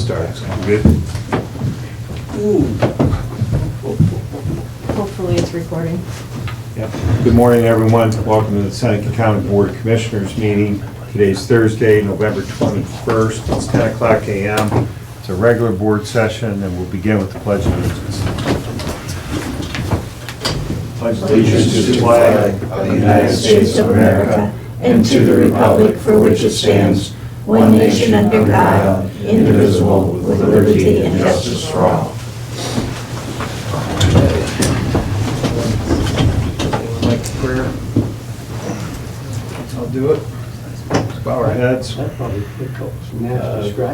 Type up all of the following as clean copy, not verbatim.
start. Good? Hopefully it's recording. Yep. Good morning, everyone. Welcome to the Seneca County Board of Commissioners meeting. Today's Thursday, November 21st. It's 10 o'clock a.m. It's a regular board session, and we'll begin with the Pledge of Allegiance. Pledge Allegiance to the flag of the United States of America and to the republic for which it stands, one nation under God, indivisible, with liberty and justice for all. Like prayer. I'll do it. Bow our heads.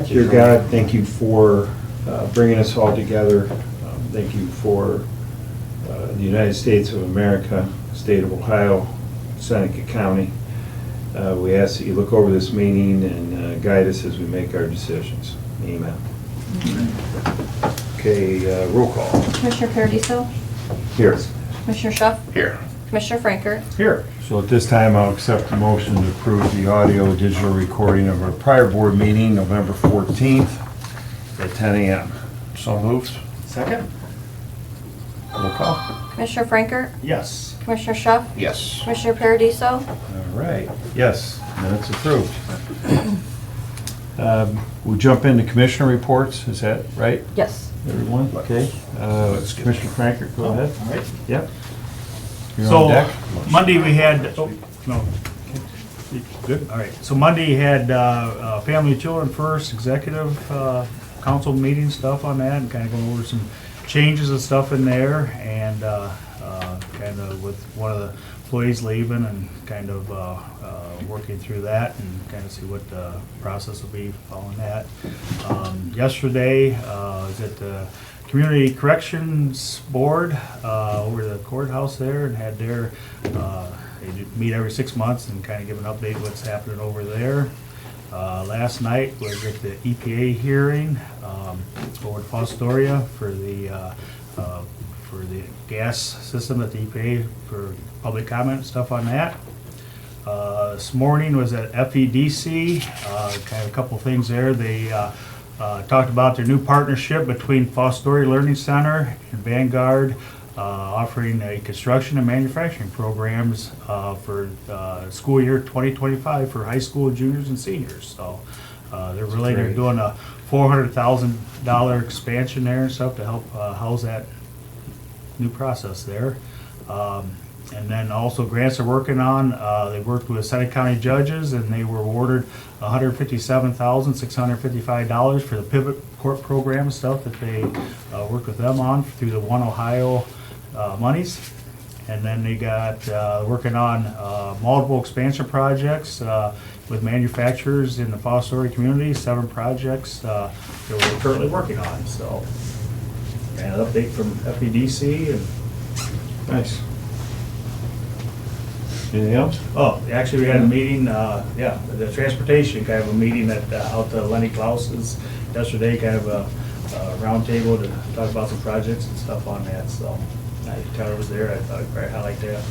Dear God, thank you for bringing us all together. Thank you for the United States of America, state of Ohio, Seneca County. We ask that you look over this meeting and guide us as we make our decisions. Amen. Okay, roll call. Commissioner Paradiso? Here. Commissioner Schuff? Here. Commissioner Franker? Here. So at this time, I'll accept the motion to approve the audio digital recording of our prior board meeting, November 14th at 10 a.m. So moved. Second. Roll call. Commissioner Franker? Yes. Commissioner Schuff? Yes. Commissioner Paradiso? All right. Yes, minutes approved. We'll jump into commissioner reports. Is that right, Yes. everyone? Okay. Commissioner Franker, go ahead. All right. Yep. You're on So, deck. Monday we had, no, good, all right. So Monday you had Family and Children First Executive Council meeting stuff on that, and kind of going over some changes and stuff in there, and kind of with one of the employees leaving, and kind of working through that, and kind of see what the process will be following that. Yesterday, was at the Community Corrections Board over the courthouse there, and had their, they meet every 6 months and kind of give an update what's happening over there. Last night was at the EPA hearing over at Fostoria for the gas system at the EPA for public comment and stuff on that. This morning was at FEDC, kind of a couple things there. They talked about their new partnership between Fostoria Learning Center and Vanguard, offering a construction and manufacturing programs for school year 2025 for high school juniors and seniors. So they're doing a $400,000 expansion there and stuff to help house that new process there. And then also grants they're working on, they worked with Seneca County judges, and they were awarded $157,655 for the pivot court program and stuff that they worked with them on through the One Ohio monies. And then they got working on multiple expansion projects with manufacturers in the Fostoria community, 7 projects that we're currently working on. So, and an update from FEDC. And Nice. Anything else? oh, actually, we had a meeting, the transportation, kind of a meeting at out to Lenny Klaus's yesterday, kind of a round table to talk about some projects and stuff on that. So, Tyler was there. I thought I'd probably highlight that.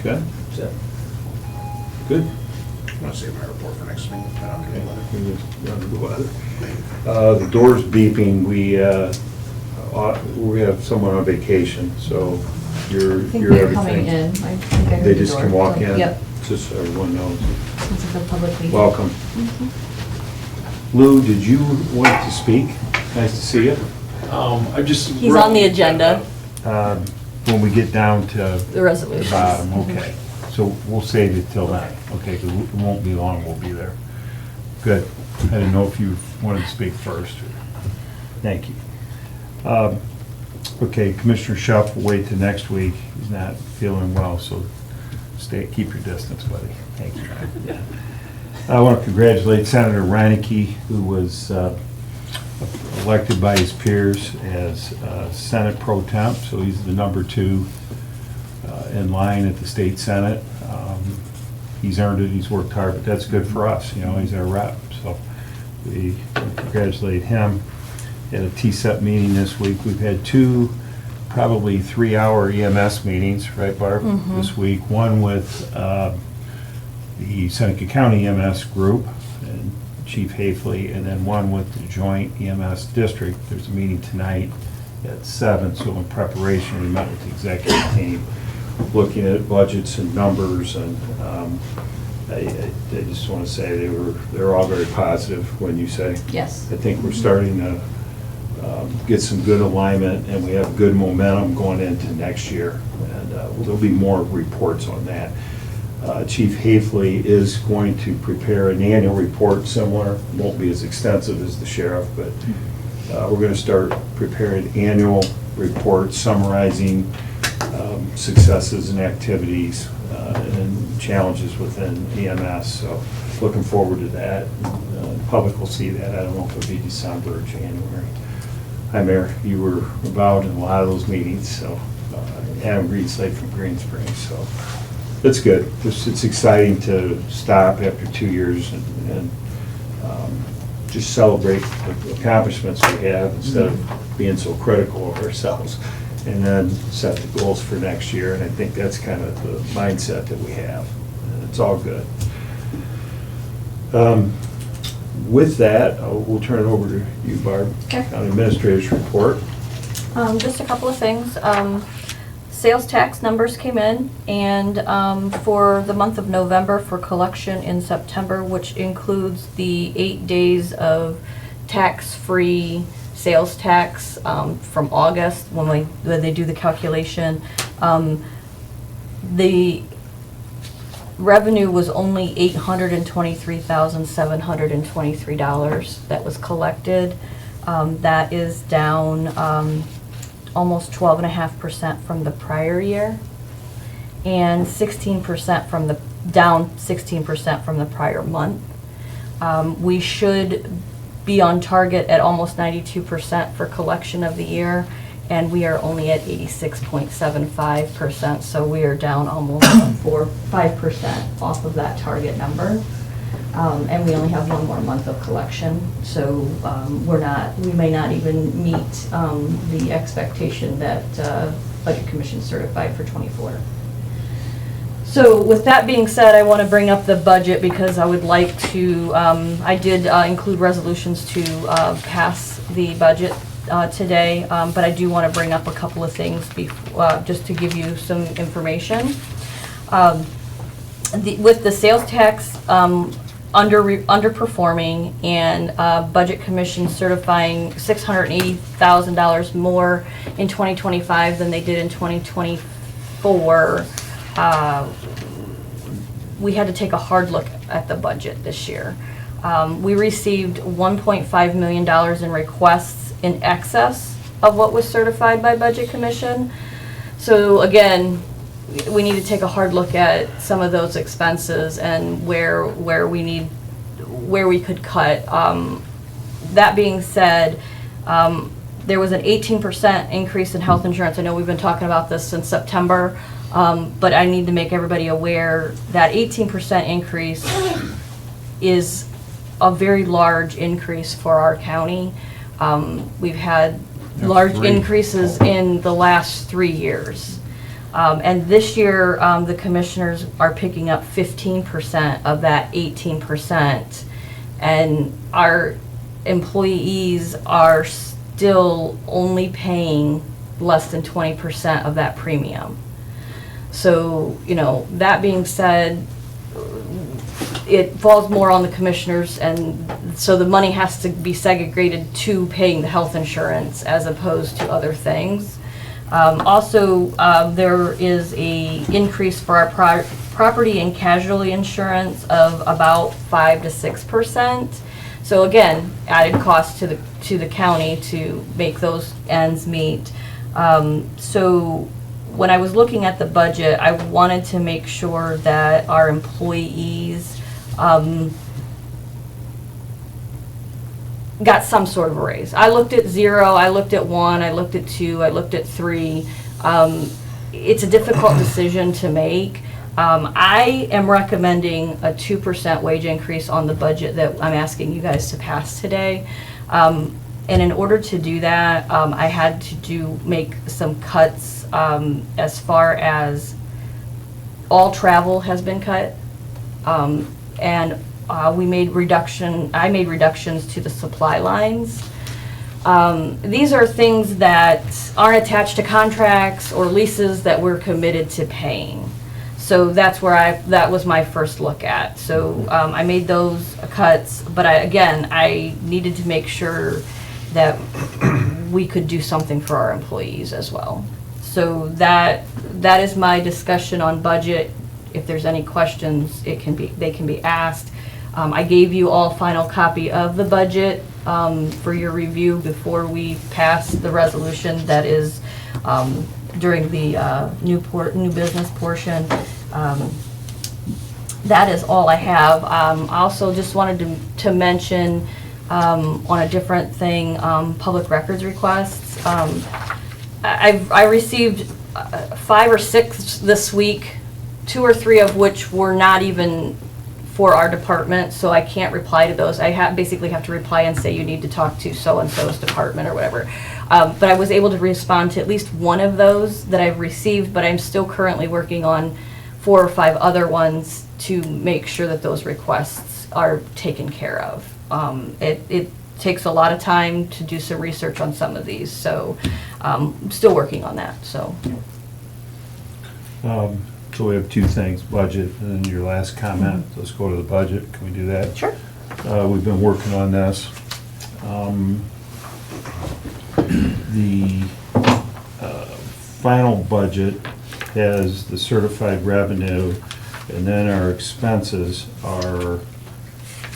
Good. That's it. Good. I'm gonna save my report for next meeting. I don't care about it. The door's beeping. We have someone on vacation, so I you're think they're everything. coming in. I think I heard They the just door. can walk in? Yep. Just so everyone knows. This is a public meeting. Welcome. Lou, did you want to speak? Nice to see you. I just. He's on the agenda, When we get down to the the resolutions. bottom, okay. So we'll save it till then, okay, because it won't be long, we'll be there. Good. I didn't know if you wanted to speak first. Thank you. Okay, Commissioner Schuff will wait till next week. He's not feeling well, so keep your distance, buddy. Thank you. I want to congratulate Senator Reineke, who was elected by his peers as Senate Pro Temp, so he's the number 2 in line at the state Senate. He's earned it, he's worked hard, but that's good for us, you know, he's our rep, so we congratulate him. Had a TSEP meeting this week. We've had 2 probably 3-hour EMS meetings, right, Barb, this week. One with the Seneca County EMS group, and Chief Hafley, and then one with the joint EMS district. There's a meeting tonight at 7, so in preparation, we met with the executive team, looking at budgets and numbers, and I just want to say they're all very positive when you say. Yes. I think we're starting to get some good alignment, and we have good momentum going into next year, and there'll be more reports on that. Chief Hafley is going to prepare an annual report similar, won't be as extensive as the sheriff, but we're going to start preparing annual reports summarizing successes and activities and challenges within EMS. So looking forward to that. The public will see that. I don't know if it'll be December or January. Hi, Mayor. You were involved in a lot of those meetings, so Adam Greenslade from Green Springs. So it's good. It's exciting to stop after 2 years and just celebrate the accomplishments we have instead of being so critical of ourselves, and then set the goals for next year. And I think that's kind of the mindset that we have. And it's all good. With that, we'll turn it over to you, Barb. Okay. County Administrator's report. Just a couple of things. Sales tax numbers came in, and for the month of November for collection in September, which includes the 8 days of tax-free sales tax from August when they do the calculation, the revenue was only $823,723 that was collected. That is down almost 12.5% from the prior year, and 16% from down 16% from the prior month. We should be on target at almost 92% for collection of the year, and we are only at 86.75%, so we are down almost 5% off of that target number. And we only have one more month of collection, so we may not even meet the expectation that Budget Commission certified for '24. So with that being said, I want to bring up the budget because I would like to, I did include resolutions to pass the budget today, but I do want to bring up a couple of things just to give you some information. With the sales tax underperforming and Budget Commission certifying $680,000 more in 2025 than they did in 2024, we had to take a hard look at the budget this year. We received $1.5 million in requests in excess of what was certified by Budget Commission. So again, we need to take a hard look at some of those expenses and where we could cut. That being said, there was an 18% increase in health insurance. I know we've been talking about this since September, but I need to make everybody aware that 18% increase is a very large increase for our county. We've had large increases in the last 3 years. And this year, the commissioners are picking up 15% of that 18%. And our employees are still only paying less than 20% of that premium. So, that being said, it falls more on the commissioners, and so the money has to be segregated to paying the health insurance as opposed to other things. Also, there is a increase for our property and casualty insurance of about 5 to 6%. So again, added cost to the county to make those ends meet. So when I was looking at the budget, I wanted to make sure that our employees got some sort of a raise. I looked at 0, I looked at 1, I looked at 2, I looked at 3. It's a difficult decision to make. I am recommending a 2% wage increase on the budget that I'm asking you guys to pass today. And in order to do that, I had to make some cuts as far as all travel has been cut. And I made reductions to the supply lines. These are things that aren't attached to contracts or leases that we're committed to paying. So that's where that was my first look at. So I made those cuts, but I needed to make sure that we could do something for our employees as well. So that is my discussion on budget. If there's any questions, they can be asked. I gave you all final copy of the budget for your review before we pass the resolution that is during the new business portion. That is all I have. I also just wanted to mention on a different thing, public records requests. I received 5 or 6 this week, 2 or 3 of which were not even for our department, so I can't reply to those. I basically have to reply and say you need to talk to so-and-so's department or whatever. But I was able to respond to at least one of those that I've received, but I'm still currently working on 4 or 5 other ones to make sure that those requests are taken care of. It takes a lot of time to do some research on some of these, so I'm still working on that, so. So we have 2 things, budget and then your last comment. Let's go to the budget. Can we do that? Sure. We've been working on this. The final budget has the certified revenue, and then our expenses are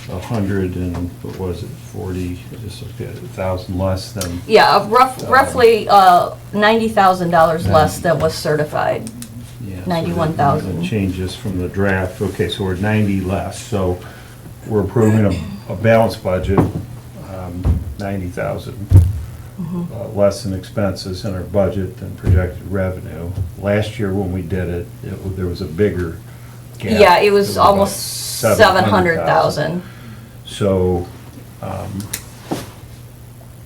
100 and, what was it, 40, I just looked at it, 1,000 less than, Yeah, roughly $90,000 less than was certified. yeah. so 91,000. that changes from the draft. Okay, so we're 90 less, so we're approving a balanced budget, 90,000 less in expenses in our budget than projected revenue. Last year when we did it, there was a bigger gap. Yeah, it was about almost 700,000. So,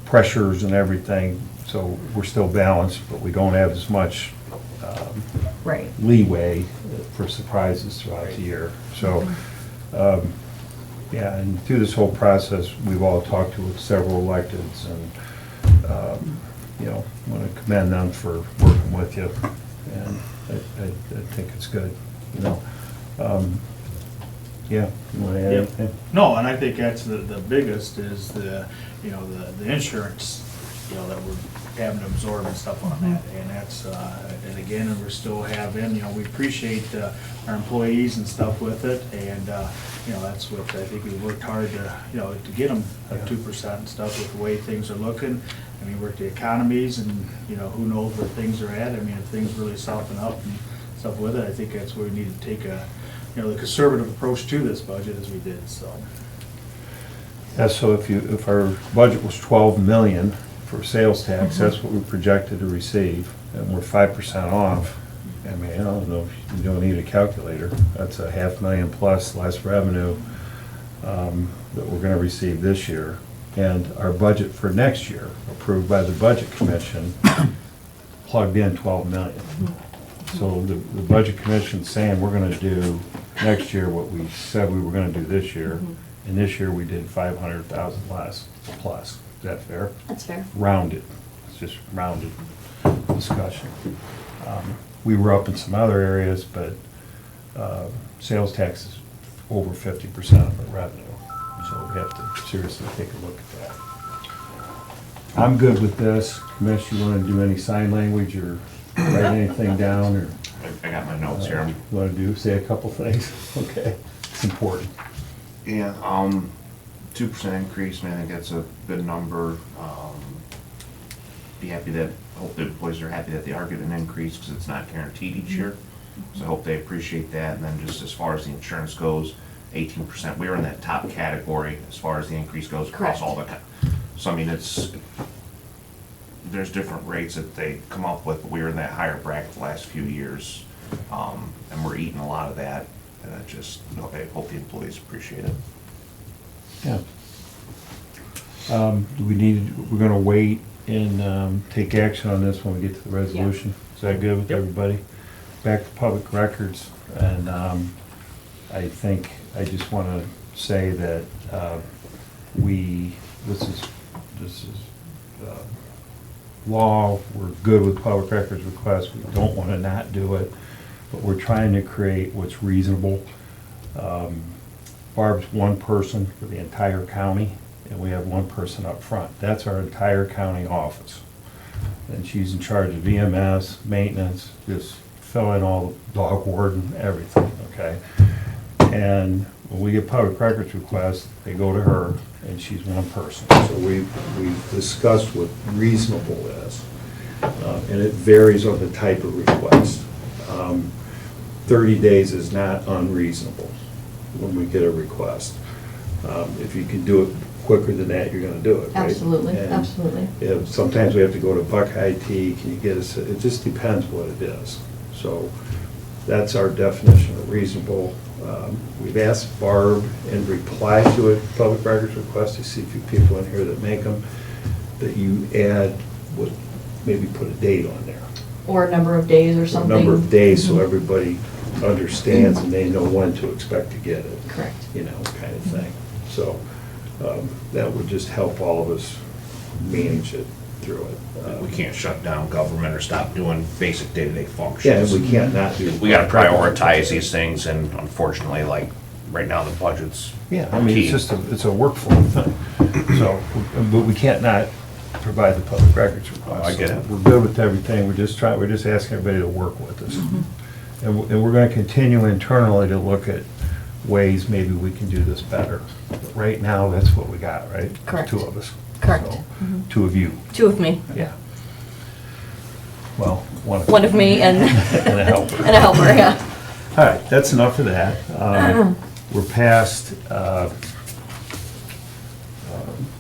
pressures and everything, so we're still balanced, but we don't have as much Right. leeway for surprises throughout the year. So, yeah, and through this whole process, we've all talked to several electeds, and, you know, want to commend them for working with you, and I think it's good, you know. Yeah, you want to add Yep. anything? No, and I think that's the biggest is the insurance, that we're having to absorb and stuff on that. And that's, and again, and we're still having, we appreciate our employees and stuff with it. And, that's what I think we worked hard to get them at 2% and stuff with the way things are looking. I mean, work the economies and, who knows where things are at. I mean, if things really soften up and stuff with it, I think that's where we need to take the conservative approach to this budget as we did, so. Yeah, so if our budget was 12 million for sales tax, that's what we projected to receive, and we're 5% off. I mean, I don't know if you don't need a calculator. That's a $500,000 plus less revenue that we're gonna receive this year. And our budget for next year, approved by the Budget Commission, plugged in 12 million. So the Budget Commission's saying we're gonna do next year what we said we were gonna do this year. And this year we did 500,000 less, plus. Is that fair? That's fair. Rounded. It's just rounded discussion. We were up in some other areas, but sales tax is over 50% of our revenue. So we have to seriously take a look at that. I'm good with this. Commish, you want to do any sign language or write anything down, or? I got my notes here. Want to say a couple things? Okay, it's important. Yeah, 2% increase, man, I think that's a good number. Hope the employees are happy that they are getting an increase, because it's not guaranteed each year. So I hope they appreciate that. And then just as far as the insurance goes, 18%, we were in that top category as far as the increase goes across Correct. all the, so I mean, there's different rates that they come up with, but we were in that higher bracket the last few years. And we're eating a lot of that, and I just, I hope the employees appreciate it. Yeah. Do we need, we're gonna wait and take action on this when we get to the resolution? Is that good with Yep. everybody? Back to public records, and I think I just wanna say that this is law, we're good with public records requests, we don't want to not do it, but we're trying to create what's reasonable. Barb's one person for the entire county, and we have one person up front. That's our entire county office. And she's in charge of EMS, maintenance, just fill in all the dog warden, everything, okay? And when we get public records requests, they go to her, and she's one person. So we've discussed what reasonable is, and it varies on the type of request. 30 days is not unreasonable when we get a request. If you can do it quicker than that, you're gonna do it, right? Absolutely, And absolutely. if sometimes we have to go to Buck IT, can you get us, it just depends what it is. So that's our definition of reasonable. We've asked Barb in reply to a public records request, you see a few people in here that make them, that you add, maybe put a date on there. Or a number of days or something. Number of days so Mhm. everybody understands and they know when to expect to get it. Correct. You know, kind of thing. So that would just help all of us manage it through it. We can't shut down government or stop doing basic day-to-day Yeah, functions. and we can't not do. We gotta prioritize these things, and unfortunately, like, right now, the budget's Yeah, I mean, key. it's just it's a workflow thing. So, but we can't not provide the public records request. I get it. We're good with everything, we're just asking everybody to work with us. And we're gonna continue internally to look at ways maybe we can do this better. But right now, that's what we got, right? There's Correct. Two of us. Correct. So, two of you, Two of me. yeah. Well, One of me and. And a helper. And a helper, yeah. All right, that's enough of that. We're past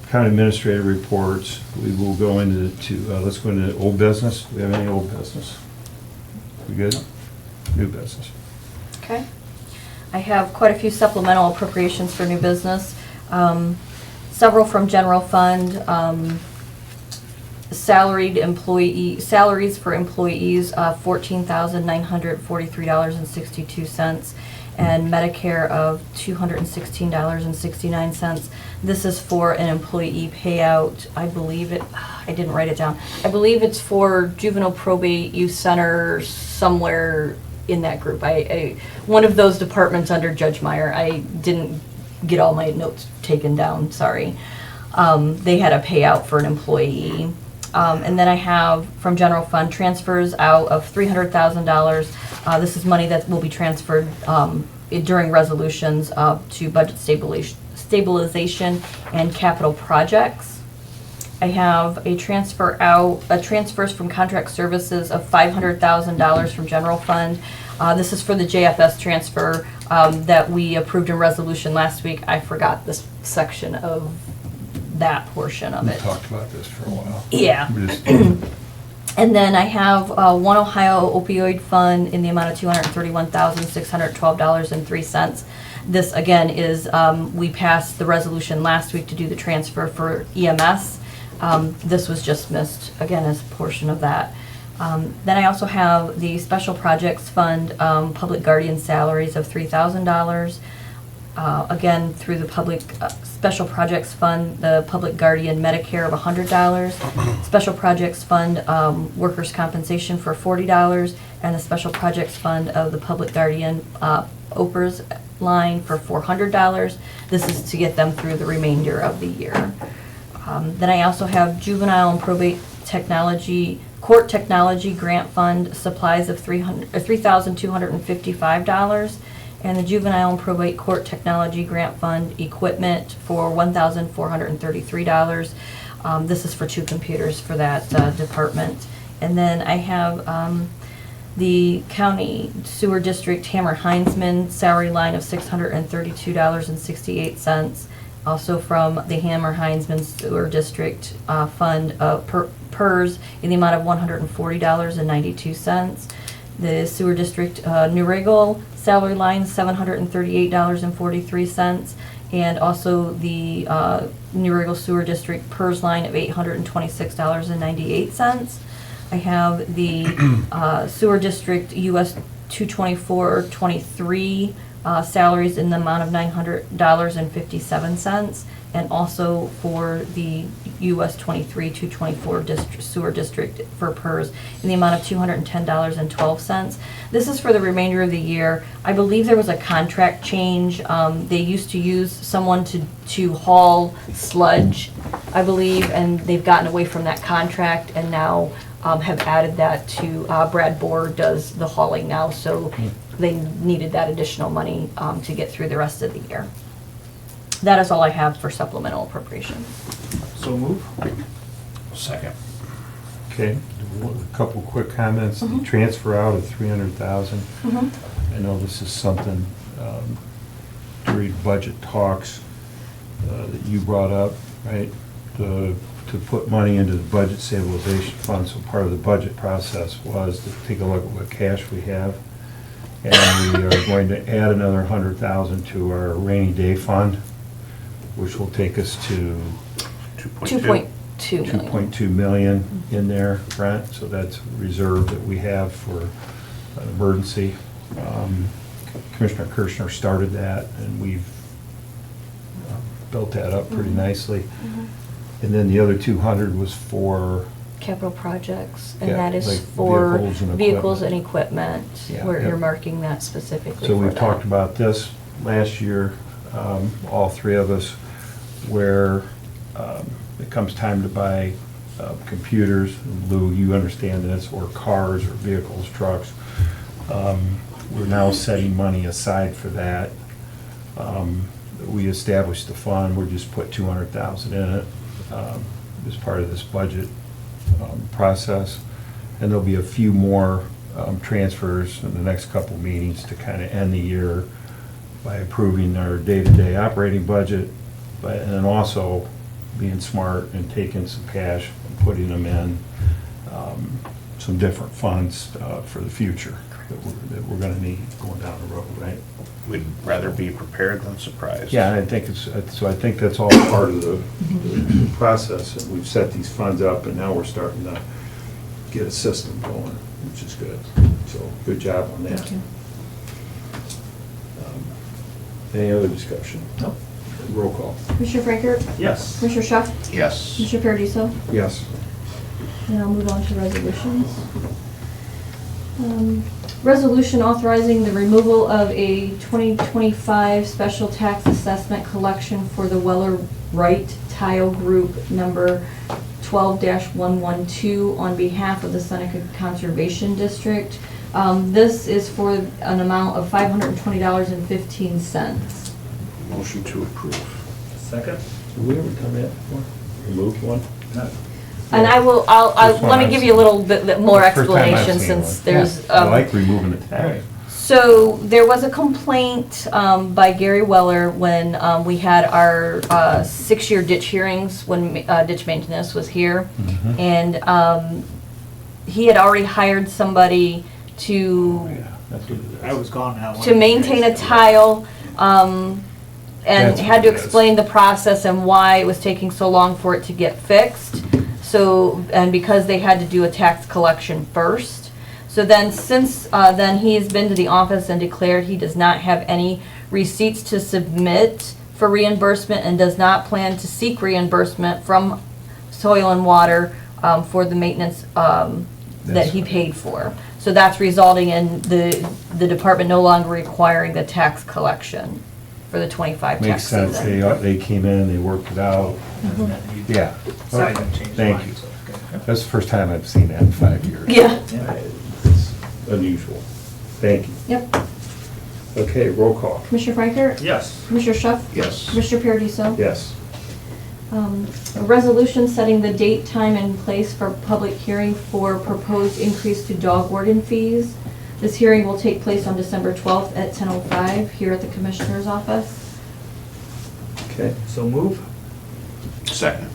county administrative reports. We will go into, let's go into old business. Do we have any old business? We good? New business. Okay. I have quite a few supplemental appropriations for new business. Several from general fund, salaries for employees, $14,943.62, and Medicare of $216.69. This is for an employee payout. I didn't write it down. I believe it's for juvenile probate youth center somewhere in that group. One of those departments under Judge Meyer. I didn't get all my notes taken down, sorry. They had a payout for an employee. And then I have from general fund transfers out of $300,000. This is money that will be transferred during resolutions to budget stabilization and capital projects. I have a transfers from contract services of $500,000 from general fund. This is for the JFS transfer that we approved in resolution last week. I forgot this section of that portion of We it. talked about this for a while. Yeah. We just- And then I have One Ohio opioid fund in the amount of $231,612.03. This, again, is, we passed the resolution last week to do the transfer for EMS. This was just missed, again, as a portion of that. Then I also have the special projects fund, public guardian salaries of $3,000. Again, through the public special projects fund, the public guardian Medicare of $100, special projects fund workers' compensation for $40, and the special projects fund of the public guardian OPERS line for $400. This is to get them through the remainder of the year. Then I also have juvenile and probate technology, court technology grant fund supplies of $3,255. And the juvenile and probate court technology grant fund equipment for $1,433. This is for 2 computers for that department. And then I have the county sewer district Hammer Heinzman salary line of $632.68. Also from the Hammer Heinzman sewer district fund PERS in the amount of $140.92. The sewer district New Regal salary line, $738.43, and also the New Regal Sewer District PERS line of $826.98. I have the Sewer District US 224-23 salaries in the amount of $900.57, and also for the US 23-224 sewer district for PERS in the amount of $210.12. This is for the remainder of the year. I believe there was a contract change. They used to use someone to haul sludge, I believe, and they've gotten away from that contract and now have added that to, Brad Bohr does the hauling now, so they needed that additional money to get through the rest of the year. That is all I have for supplemental appropriation. So move. Second. Okay, a couple quick comments. The transfer out of 300,000. I know this is something during budget talks that you brought up, right? To put money into the budget stabilization fund, so part of the budget process was to take a look at what cash we have. And we are going to add another 100,000 to our rainy day fund, which will take us to 2.2 million. 2.2 million in there, Brent, so that's a reserve that we have for an emergency. Commissioner Kirschner started that, and we've built that up pretty nicely. And then the other 200 was for, Capital projects, and Yeah, that is like for vehicles and vehicles and equipment. Yeah. We're Yep. earmarking that specifically so for we've that. talked about this last year, all three of us, where it comes time to buy computers. Lou, you understand this, or cars, or vehicles, trucks. We're now setting money aside for that. We established the fund, we just put 200,000 in it as part of this budget process. And there'll be a few more transfers in the next couple meetings to kind of end the year by approving our day-to-day operating budget, and then also being smart and taking some cash and putting them in some different funds for the future that we're gonna need going down the road, right? We'd rather be prepared than surprised. Yeah, I think so I think that's all part of the process, and we've set these funds up, and now we're starting to get a system going, which is good. So, good job on that. Thank you. Any other discussion? No. Roll call. Commissioner Franker? Yes. Commissioner Schuff? Yes. Commissioner Paradiso? Yes. And I'll move on to resolutions. Resolution authorizing the removal of a 2025 special tax assessment collection for the Weller Wright Tile Group number 12-112 on behalf of the Seneca Conservation District. This is for an amount of $520.15. Motion to approve. Second? Have we ever done that before? Removed one? And let me give you a little bit more First time I've explanation seen since one. there's. I like removing the tag. So there was a complaint by Gary Weller when we had our 6-year ditch hearings when ditch maintenance was here. Mhm. And he had already hired somebody to Yeah, that's what it is. I was gone now. maintain a tile, and That's had what to it is. explain the process and why it was taking so long for it to get fixed. So, and because they had to do a tax collection first. So then, since then, he has been to the office and declared he does not have any receipts to submit for reimbursement and does not plan to seek reimbursement from Soil and Water for the maintenance that he paid for. So that's resulting in the department no longer requiring the tax collection for the 25 Makes tax sense, season. they came in, they worked it out. Yeah. Sorry, I changed Thank mine, you. so, okay. That's the first time I've seen that in 5 years. Yeah. It's unusual. Thank you. Yep. Okay, roll call. Commissioner Franker? Yes. Commissioner Schuff? Yes. Commissioner Paradiso? Yes. A resolution setting the date, time, and place for public hearing for proposed increase to dog warden fees. This hearing will take place on December 12th at 10:05 here at the Commissioner's office. Okay. So move. Second.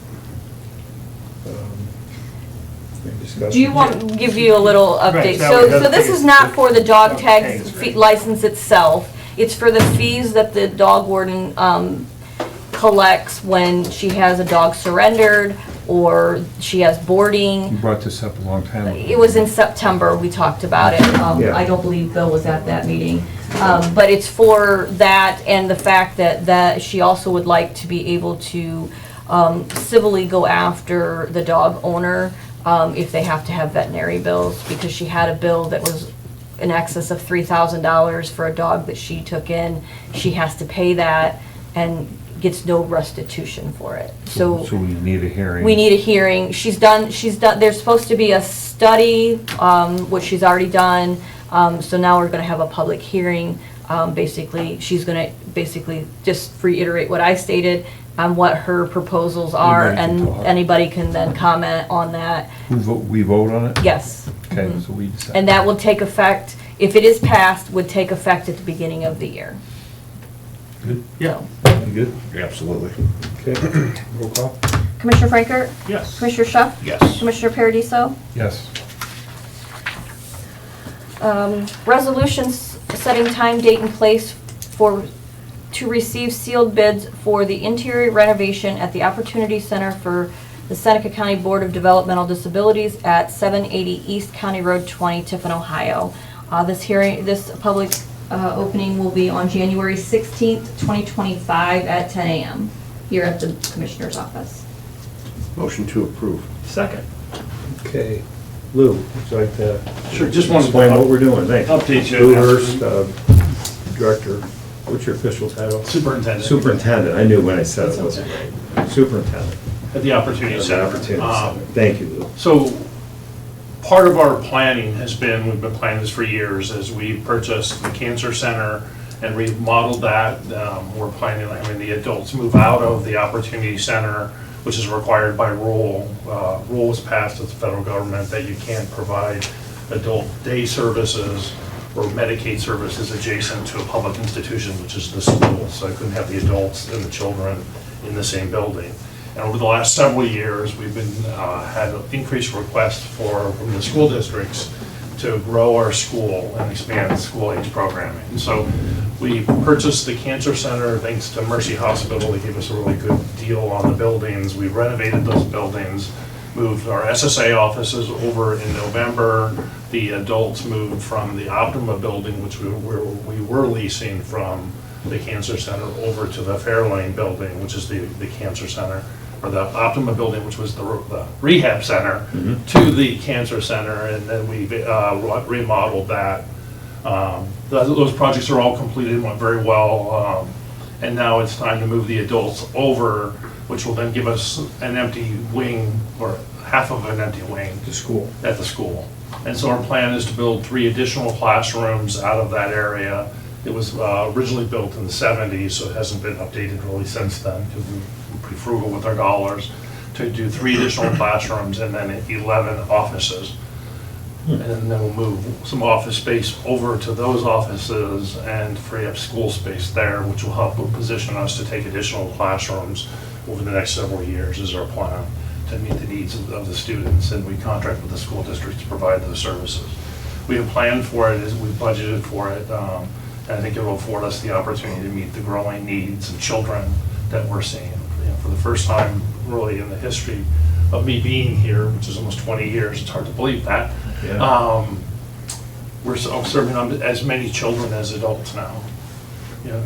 Any discussion? Do you want to give you a little Right, update? that So way so this that's- is not for the dog Dog tag tags, right. license itself. It's for the fees that the dog warden collects when she has a dog surrendered or she has boarding. You brought this up a long time ago. It was in September, we talked about it. Yeah. I don't believe Bill was at that meeting. But it's for that and the fact that she also would like to be able to civilly go after the dog owner if they have to have veterinary bills, because she had a bill that was in excess of $3,000 for a dog that she took in. She has to pay that and gets no restitution for it. So we need a hearing. We need a hearing. She's done, there's supposed to be a study, which she's already done. So now we're gonna have a public hearing. Basically, she's gonna just reiterate what I stated on what her proposals are, Anybody can and talk. anybody can then comment on that. We vote on it? Yes. Okay, so we decide. And that will take effect, if it is passed, would take effect at the beginning of the year. Good? Yeah. You good? Absolutely. Okay, roll call? Commissioner Frankert? Yes. Commissioner Schuff? Yes. Commissioner Paradiso? Yes. Resolutions setting time, date, and place to receive sealed bids for the interior renovation at the Opportunity Center for the Seneca County Board of Developmental Disabilities at 780 East County Road 20, Tiffin, Ohio. This public opening will be on January 16th, 2025 at 10 a.m. here at the Commissioner's office. Motion to approve. Second. Okay. Lou, would you like to Sure, just want to explain what we're doing? Thanks. update you. Lou Hurst, Director, what's your official title? Superintendent Superintendent, I knew when I said it wasn't right. Superintendent. at the Opportunity Center. Opportunity Center. Thank you, Lou. So part of our planning has been, we've been planning this for years, as we purchased the Cancer Center and remodeled that. We're planning on having the adults move out of the Opportunity Center, which is required by rule. Rule was passed with the federal government that you can't provide adult day services or Medicaid services adjacent to a public institution, which is the school. So I couldn't have the adults and the children in the same building. And over the last several years, we've been, had increased requests from the school districts to grow our school and expand school age programming. And so we purchased the Cancer Center thanks to Mercy Hospital. They gave us a really good deal on the buildings. We renovated those buildings, moved our SSA offices over in November. The adults moved from the Optima building, which we were leasing from the Cancer Center, over to the Fairlane building, which is the Cancer Center, or the Optima building, which was the rehab center, to the Cancer Center, and then we remodeled that. Those projects are all completed, went very well, and now it's time to move the adults over, which will then give us an empty wing, or half of an empty wing. To school. At the school. And so our plan is to build 3 additional classrooms out of that area. It was originally built in the 70s, so it hasn't been updated really since then, because we're pretty frugal with our dollars, to do 3 additional classrooms and then 11 offices. And then we'll move some office space over to those offices and free up school space there, which will help position us to take additional classrooms over the next several years, is our plan, to meet the needs of the students, and we contract with the school district to provide those services. We have planned for it, we budgeted for it, and I think it will afford us the opportunity to meet the growing needs of children that we're seeing. You know, for the first time really in the history of me being here, which is almost 20 years, it's hard to believe that. Yeah. We're serving as many children as adults now. You know,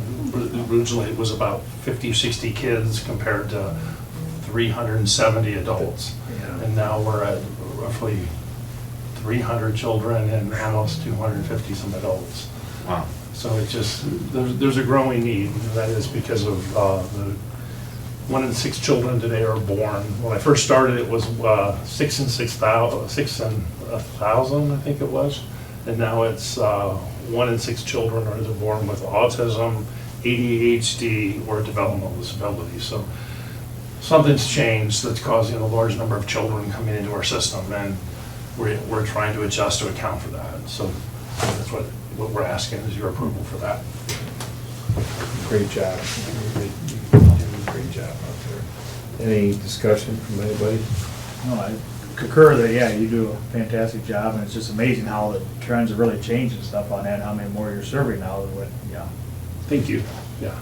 originally it was about 50, 60 kids compared to 370 adults. Yeah. And now we're at roughly 300 children and almost 250 some adults. Wow. So it's just, there's a growing need, and that is because of the 1 in 6 children today are born. When I first started, it was 6 in 1,000, I think it was. And now it's 1 in 6 children are either born with autism, ADHD, or developmental disabilities. So something's changed that's causing a large number of children coming into our system, and we're trying to adjust to account for that. So that's what we're asking is your approval for that. Great job. You did a great job out there. Any discussion from anybody? No, I concur that, yeah, you do a fantastic job, and it's just amazing how the trends have really changed and stuff on that, how many more you're serving now than what, yeah. Thank you. Yeah.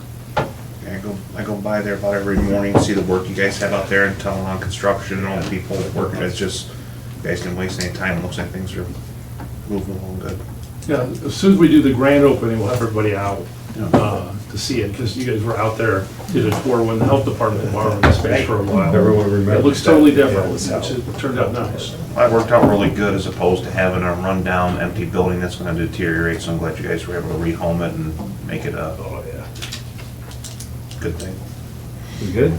I go by there about every morning, see the work you guys have out there and tell them on construction and all the people working. It's just, you guys didn't waste any time. It looks like things are moving along good. Yeah, as soon as we do the grand opening, we'll have everybody out to see it, because you guys were out there, did a tour when the health department borrowed the space for a while. Everyone remembers It looks that. totally Yeah, different, it was which out. it turned out nice. That worked out really good as opposed to having a rundown, empty building that's gonna deteriorate, so I'm glad you guys were able to rehome it and make it a Oh, yeah. good thing. We good?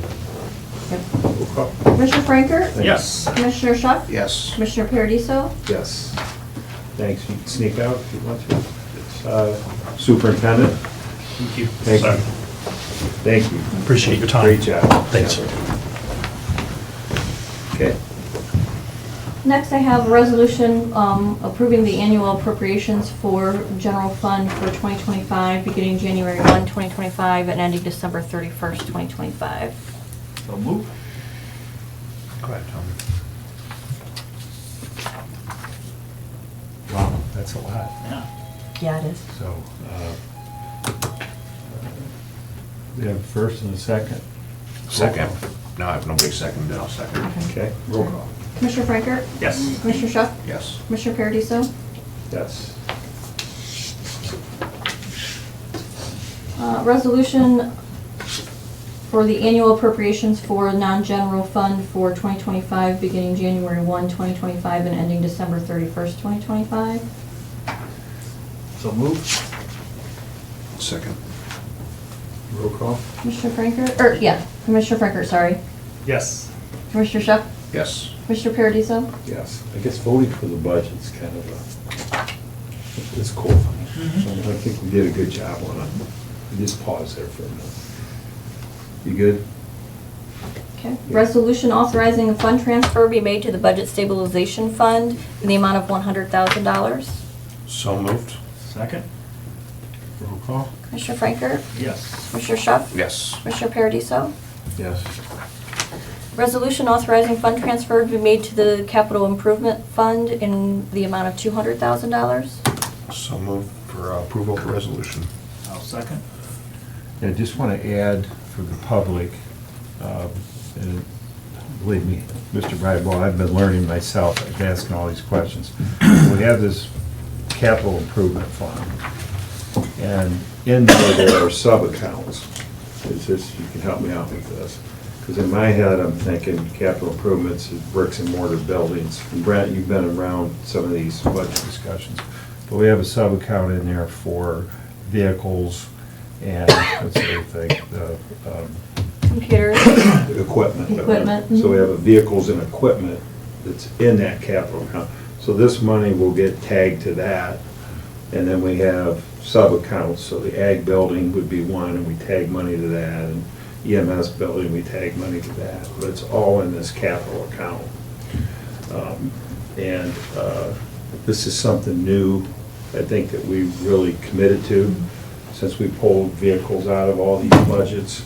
Yep. Roll call. Commissioner Franker? Yes. Commissioner Shuck? Yes. Commissioner Paradiso? Yes. Thanks. You can sneak out if you want to. Superintendent, Thank you. Thank you. Sorry. thank you. Appreciate your time. Great job. Thanks. Okay. Next, I have a resolution approving the annual appropriations for general fund for 2025, beginning January 1, 2025, and ending December 31st, 2025. So move. Go ahead, Tom. Wow, that's a lot. Yeah. Yeah, it is. So, we have a first and a second. Second. No, I have nobody second, then I'll second. Okay, roll call. Commissioner Franker? Yes. Commissioner Shuck? Yes. Commissioner Paradiso? Yes. Resolution for the annual appropriations for non-general fund for 2025, beginning January 1, 2025, and ending December 31st, 2025. So move. Second. Roll call. Commissioner Franker, Commissioner Franker, sorry. Yes. Commissioner Shuck? Yes. Commissioner Paradiso? Yes. I guess voting for the budget's kind of it's cool. So I think we did a good job on it. We just pause there for a minute. You good? Okay. Resolution authorizing a fund transfer be made to the Budget Stabilization Fund in the amount of $100,000. So moved. Second. Roll call. Commissioner Franker? Yes. Commissioner Shuck? Yes. Commissioner Paradiso? Yes. Resolution authorizing fund transfer to be made to the Capital Improvement Fund in the amount of $200,000. So moved for approval of the resolution. I'll second. And I just want to add for the public, and believe me, Mr. Bradwell, I've been learning myself, I've been asking all these questions. We have this capital improvement fund, and in there are sub-accounts. Is this, you can help me out with this, because in my head, I'm thinking capital improvements is bricks and mortar buildings. And Brent, you've been around some of these budget discussions, but we have a sub-account in there for vehicles and, what's the other thing? Computers. Equipment. Equipment, So we have a vehicles and equipment that's in that capital account. So this money will get tagged to that, and then we have sub-accounts, so the ag building would be one, and we tag money to that, and EMS building, we tag money to that, but it's all in this capital account. And this is something new, I think, that we really committed to, since we pulled vehicles out of all these budgets,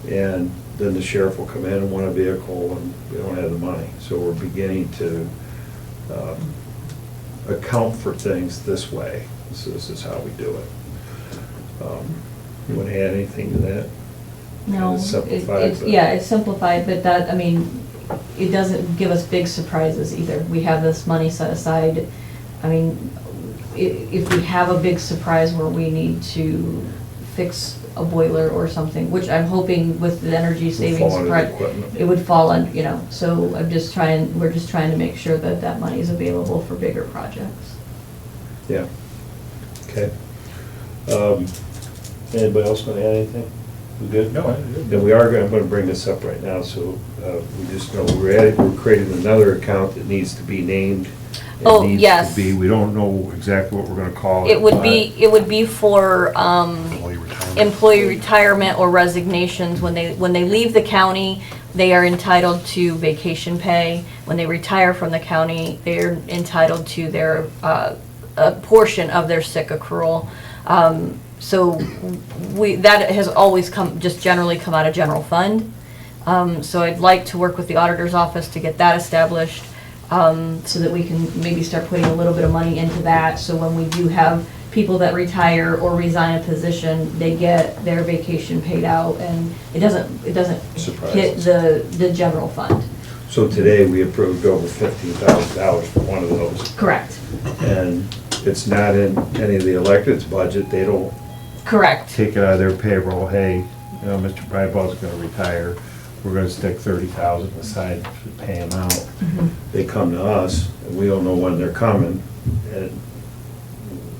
and then the sheriff will come in and want a vehicle, and we don't have the money. So we're beginning to account for things this way. This is how we do it. You want to add anything to that? No, It's simplified, it's, but- yeah, it's simplified, but that, I mean, it doesn't give us big surprises either. We have this money set aside. I mean, if we have a big surprise where we need to fix a boiler or something, which I'm hoping with the energy savings fall under the project, equipment. it would fall on, you know, so we're just trying to make sure that that money is available for bigger projects. Yeah. Okay. Anybody else want to add anything? We good? No, I'm good. Then I'm going to bring this up right now, so we just know we're creating another account that needs to be named. It Oh, needs to yes. be- We don't know exactly what we're going to call it. It would but- be for, Employee retirement. employee retirement or resignations. When they leave the county, they are entitled to vacation pay. When they retire from the county, they're entitled to their, a portion of their sick accrual. So that has always just generally come out of general fund. So I'd like to work with the auditor's office to get that established, so that we can maybe start putting a little bit of money into that. So when we do have people that retire or resign a position, they get their vacation paid out, and it doesn't hit Surprises. the general fund. So today, we approved over $15,000 for one of those. Correct. And it's not in any of the electeds' budget, they don't Correct. take it out of their payroll, hey, you know, Mr. Bryball's gonna retire, we're gonna stick 30,000 aside to pay him out. They come to us, and we don't know when they're coming, and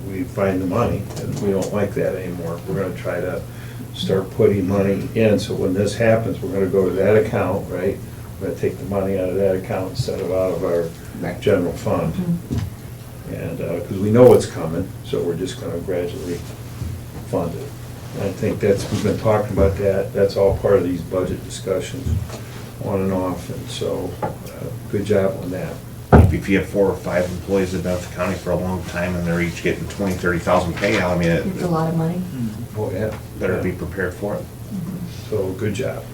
we find the money, and we don't like that anymore. We're gonna try to start putting money in, so when this happens, we're gonna go to that account, right? We're gonna take the money out of that account instead of out of our Right. general fund. And, because we know it's coming, so we're just gonna gradually fund it. I think we've been talking about that, that's all part of these budget discussions, on and off, and so, good job on that. If you have 4 or 5 employees that have been at the county for a long time and they're each getting 20, 30,000 payout, I mean, It's a lot of money. Oh, yeah. better be prepared for it. So, good job.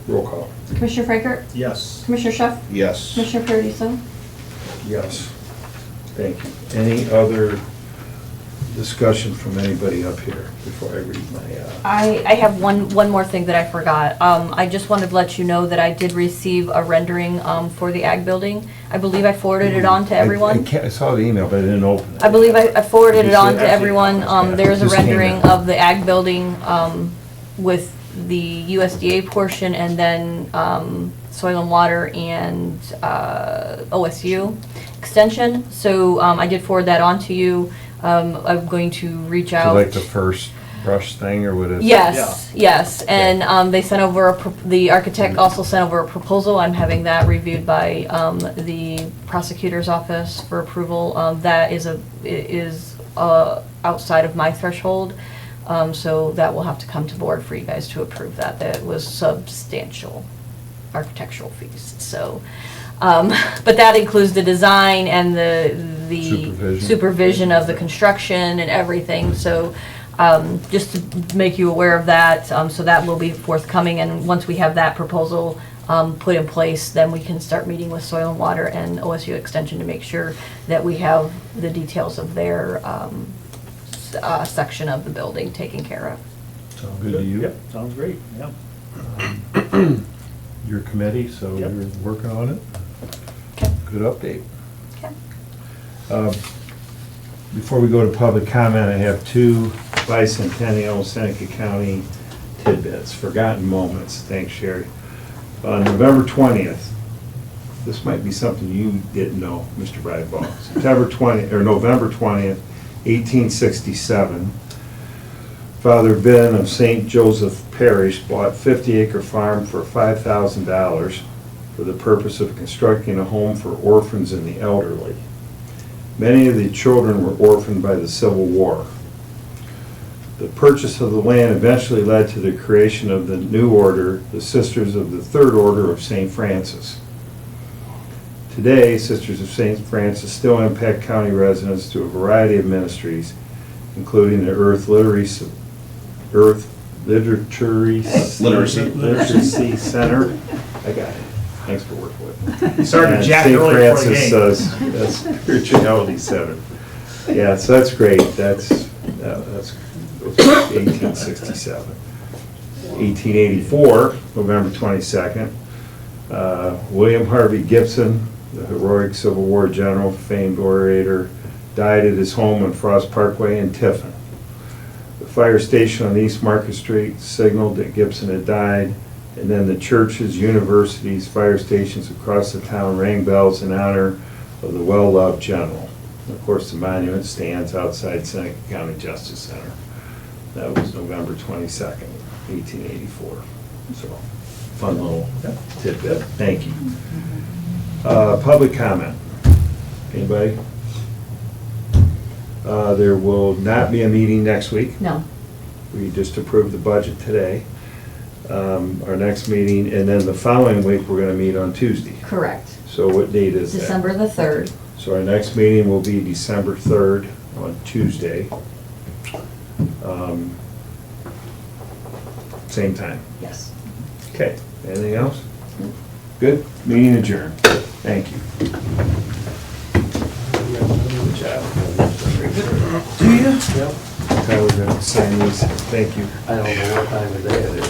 Roll call. Commissioner Frankert? Yes. Commissioner Schuff? Yes. Commissioner Paradiso? Yes. Thank you. Any other discussion from anybody up here before I read my, I have one more thing that I forgot. I just wanted to let you know that I did receive a rendering for the ag building. I believe I forwarded it on to everyone. I saw the email, but I didn't open it. I believe I forwarded Did it you on say- to everyone. There's a Just came rendering in. of the ag building with the USDA portion and then soil and water and OSU extension. So I did forward that on to you. I'm going to reach So out. like the first brush thing, or what is it? Yes, yes, and they sent over, the architect also sent over a proposal. I'm having that reviewed by the prosecutor's office for approval. That is outside of my threshold, so that will have to come to board for you guys to approve that. That was substantial architectural fees, so. But that includes the design and the Supervision. supervision of the construction and everything, so just to make you aware of that, so that will be forthcoming, and once we have that proposal put in place, then we can start meeting with Soil and Water and OSU Extension to make sure that we have the details of their section of the building taken care of. Sound good to you? Yep, sounds great, yep. Your committee, so Yep. you're working on it? Okay. Good update. Okay. Before we go to public comment, I have 2 bicentennial Seneca County tidbits, forgotten moments. Thanks, Sherry. On November 20th, this might be something you didn't know, Mr. Bradball. November 20th, 1867, Father Ben of St. Joseph Parish bought 50-acre farm for $5,000 for the purpose of constructing a home for orphans and the elderly. Many of the children were orphaned by the Civil War. The purchase of the land eventually led to the creation of the new order, the Sisters of the Third Order of St. Francis. Today, Sisters of St. Francis still impact county residents through a variety of ministries, including the Earth Literacy Center. I got it. Thanks for working with me. You started And Jack St. early for the game. Francis Spirituality Center. Yeah, so that's great. That's 1867. 1884, November 22nd, William Harvey Gibson, the heroic Civil War general, famed orator, died at his home on Frost Parkway in Tiffin. The fire station on East Market Street signaled that Gibson had died, and then the churches, universities, fire stations across the town rang bells in honor of the well-loved general. And of course, the monument stands outside Seneca County Justice Center. That was November 22nd, 1884. So, fun little tidbit. Thank you. Public comment. Anybody? There will not be a meeting next week. No, We just approved the budget today. Our next meeting, and then the following week, we're gonna meet on Tuesday. correct. So what date is that? December the 3rd. So our next meeting will be December 3rd on Tuesday. Same time. Yes. Okay, anything else? Good, meeting adjourned. Thank you. Good job. Do you? Yep. Tyler, gonna sign these, thank you. I don't know what time of day it is.